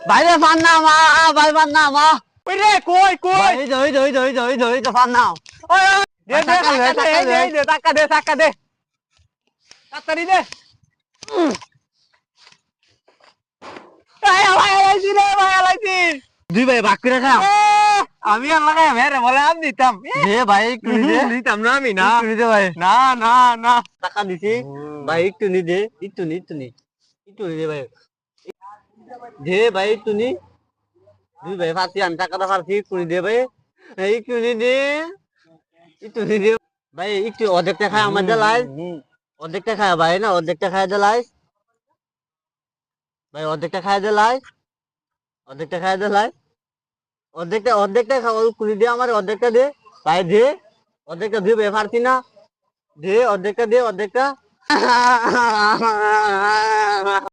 বাইরে ফান না মা ভাই ফান না মা ওই রে কই কই ভাই ধই তো ফান নাও ওই ওই, দে দে টাকা দে টাকা দে তাড়াতাড়ি দে ভাই আলাইছি রে ভাই আলাইছি দুই ভাই ভাগ করে খাও আমি আর লাগাই মেরে বলে আমি দিতাম দে ভাই একটু নি দে দিতাম না আমি না একটু নি দে ভাই না না না টাকা দিছি ভাই একটু নি দে একটু নি দে ভাই দে ভাই একটু নি দুই ভাই ফাঁসি আমি টাকাটা ফাঁসি একটু নি দে ভাই একটু নি দে ভাই একটু অর্ধেকটা খায় আমার জ্বালায় অর্ধেকটা খায় ভাই না অর্ধেকটা খায় জ্বালায় ভাই অর্ধেকটা খায় জ্বালায় অর্ধেকটা খাওয়া কুড়ি দে আমার অর্ধেকটা দে ভাই দে অর্ধেকটা দিয়ে ভাই পারছি না দে অর্ধেকটা